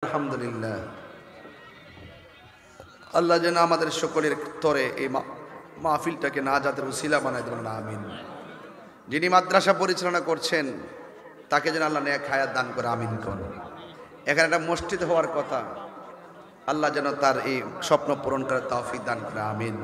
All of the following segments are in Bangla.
আলহামদুলিল্লাহ। আল্লাহ যেন আমাদের সকলের তরে এই মাহফিলটাকে নাজাতের উসিলা বানায় দেবেন, আমিন। যিনি মাদ্রাসা পরিচালনা করছেন তাকে যেন আল্লাহ নেক হায়াত দান করে, আমিন কোন। এখানে একটা মসজিদ হওয়ার কথা, আল্লাহ যেন তার এই স্বপ্ন পূরণ করে তৌফিক দান করে, আমিন।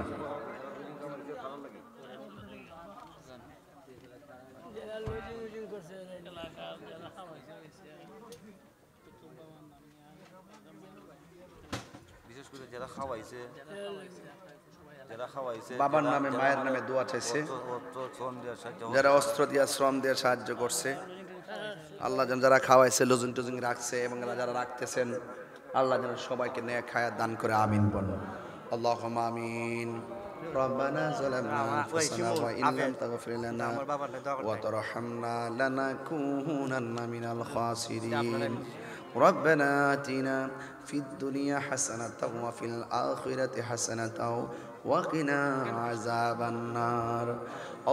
বাবার নামে মায়ের নামে দোয়া চাইছে, যারা অস্ত্র দিয়া শ্রম দিয়ে সাহায্য করছে, আল্লাহ যেন যারা খাওয়াইছে লুজুং টুজুং রাখছে এবং যারা রাখতেছেন আল্লাহ যেন সবাইকে নেক হায়াত দান করে, আমিন বলুন। আল্লাহুম্মা আমিন। রব্বানা যালামনা আনফুসানা ওয়া ইন লাম তাগফির লানা ওয়া তারহামনা লানাকুনান্না মিনাল খাসিরিন। রব্বানা আতিনা ফিদ দুনিয়া হাসানাতাও ওয়া ফিল আখিরাতি হাসানাতাও ওয়া কিনা আযাবান নার।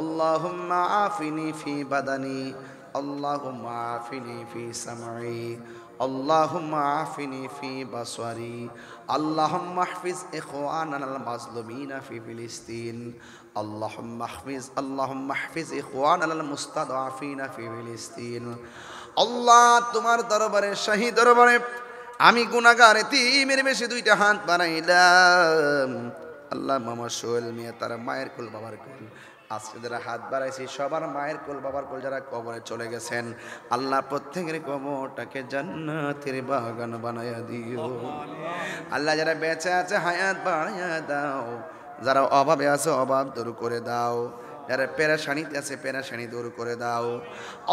আল্লাহুম্মা আফিনি ফি বাদানি, আল্লাহুম্মা আফিনি ফি সামঈ, আল্লাহুম্মা আফিনি ফি বাসরি, আল্লাহুম্মা আহফিজ ইখওয়ানাল মাজলুমিনা ফি ফিলিস্তিন, আল্লাহুম্মা আহফিজ ইখওয়ানাল মুস্তাদআফিনা ফি ফিলিস্তিন। আল্লাহ তোমার দরবারে, শাহী দরবারে আমি গুনাহগার এতিমের বেশি দুইটা হাত বাড়াইলাম। আল্লাহ মামা সোহেল মিয়া তার মায়ের কুল বাবার কুল, আজকে যারা হাত বাড়াইছি সবার মায়ের কোল বাবার কোল যারা কবরে চলে গেছেন, আল্লাহ প্রত্যেকের কবরটাকে জান্নাতের বাগান বানায়া দিও। আল্লাহ যারা বেঁচে আছে হায়াত বাড়াইয়া দাও, যারা অভাবে আছে অভাব দূর করে দাও, যারা পেরেশানিতে আছে পেরেশানি দূর করে দাও।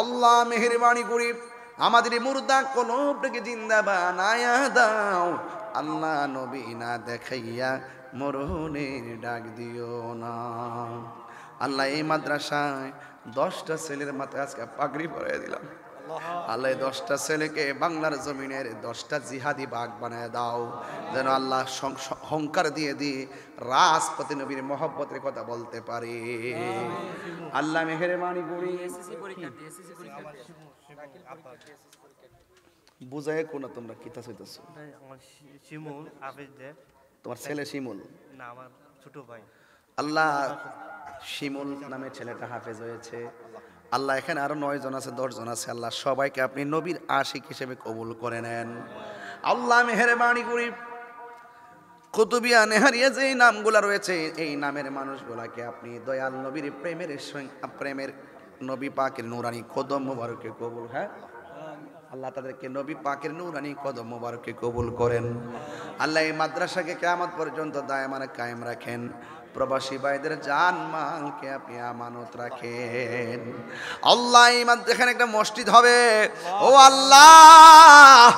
আল্লাহ মেহেরবানি করি আমাদের মুর্দা কলবটাকে জিন্দা বানায়া দাও। আল্লাহ নবী না দেখাইয়া মরণের ডাক দিও না। আল্লাহ এই মাদ্রাসায় 10টা ছেলের মাথায় আজকে পাগড়ি পরাইয়া দিলাম। আল্লাহ 10টা ছেলেকে বাংলার জমিনের 10টা জিহাদি বাঘ বানায় দাও, যেন আল্লাহ হংকার দিয়ে দিয়ে রাজপতি নবীর মহব্বতের কথা বলতে পারে। আল্লাহ মেহেরবানি করি বুঝায় কোন তোমরা কিতা চাইতেছো? শিমুল আফিজ দে, তোমার ছেলে শিমুল? না, আমার ছোট ভাই। আল্লাহ শিমুল নামে ছেলেটা হাফেজ হয়েছে। আল্লাহ এখানে আরো 9 জন আছে, 10 জন আছে। আল্লাহ সবাইকে আপনি নবীর আশিক হিসেবে কবুল করে নেন। আল্লাহ মেহেরবানি করি কুতুবিয়া নেহারিয়া যে নামগুলা রয়েছে এই নামের মানুষগুলাকে আপনি দয়াল নবীর প্রেমের নবী পাকের নূরানি কদম মোবারকে কবুল, হ্যাঁ আল্লাহ তাদেরকে নবী পাকের নূরানি কদম মোবারকে কবুল করেন। আল্লাহ এই মাদ্রাসাকে কিয়ামত পর্যন্ত দায়মান কায়েম রাখেন। প্রবাসী ভাইদের জান মালকে আপনি আমানত রাখেন। আল্লাহ এখানে একটা মসজিদ হবে, ও আল্লাহ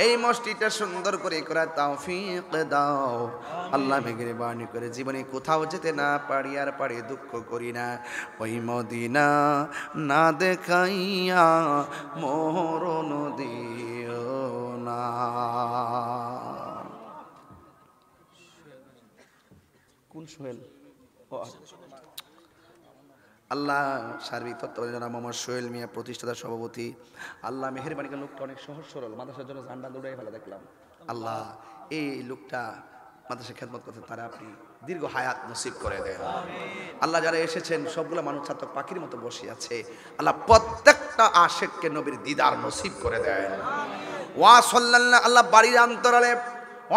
এই মসজিদটা সুন্দর করে করার তৌফিক দাও। আল্লাহ মেহেরবানি করে জীবনে কোথাও যেতে না পারি আর পারি দুঃখ করি না, ওই মদিনা না দেখাইয়া মরণ দিও না। কোন সোহেল? আল্লাহ সার্বিক তত্ত্বাবধানে মোহাম্মদ সোহেল মিয়া প্রতিষ্ঠাতা সভাপতি। আল্লাহ মেহেরবানি করে লোকটা অনেক সহজ সরল, মাদ্রাসার জন্য ঝান্ডা দৌড়াই ফেলা দেখলাম। আল্লাহ এই লোকটা মাদ্রাসা খেদমত করতে তারা আপনি দীর্ঘ হায়াত নসিব করে দেন। আল্লাহ যারা এসেছেন সবগুলো মানুষ ছাত্র পাখির মতো বসে আছে, আল্লাহ প্রত্যেকটা আশেককে নবীর দিদার নসিব করে দেন। ওয়া সাল্লাল্লাহু আল্লাহ বাড়ির অন্তরালে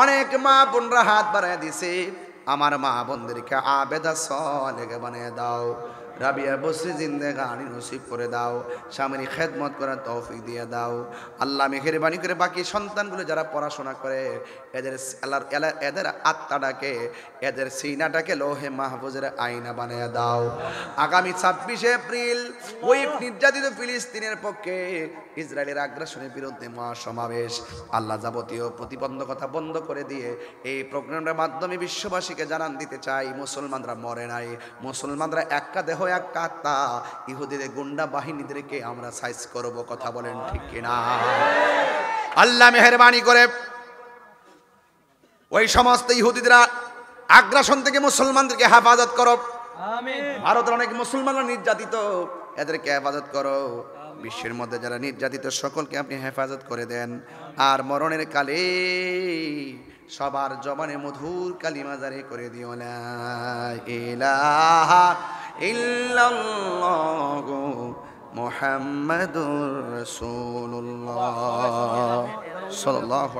অনেক মা বোনরা হাত বাড়ায় দিছে, আমার মা বোনদেরকে আবেদা সালেহা বানিয়ে দাও। রাবিয়া বসরি জিন্দেগানি নসিব করে দাও, স্বামীর খেদমত করার তৌফিক দিয়ে দাও। আল্লাহ মেহেরবানি করে বাকি সন্তানগুলো যারা পড়াশোনা করে এদের আত্মাটাকে এদের সিনাটাকে লোহে মাহফুজের আয়না বানিয়ে দাও। আগামী 26 এপ্রিল ওই নির্যাতিত ফিলিস্তিনের পক্ষে ইসরায়েলের আগ্রাসনের বিরুদ্ধে মহাসমাবেশ, আল্লাহ যাবতীয় প্রতিবন্ধকতা বন্ধ করে দিয়ে এই প্রোগ্রামের মাধ্যমে বিশ্ববাসীকে জানান দিতে চাই মুসলমানরা মরে নাই, মুসলমানরা একটা দেহ এক আত্মা। ইহুদিদের গুন্ডা বাহিনীদেরকে আমরা সাইজ করব, কথা বলেন ঠিক কিনা? আল্লাহ মেহেরবানি করে ওই সমস্ত ইহুদিরা আগ্রাসন থেকে মুসলমানদেরকে হেফাজত করো। আমিন। ভারতের অনেক মুসলমানরা নির্যাতিত, এদেরকে হেফাজত করো। বিশ্বের মধ্যে যারা নির্যাতিত সকলকে আপনি হেফাজত করে দেন। আর মরণের কালে সবার জবানে মধুর কালিমা জারি করে দিও, লা ইলাহা ইল্লাল্লাহু মুহাম্মাদুর রাসূলুল্লাহ সাল্লাল্লাহু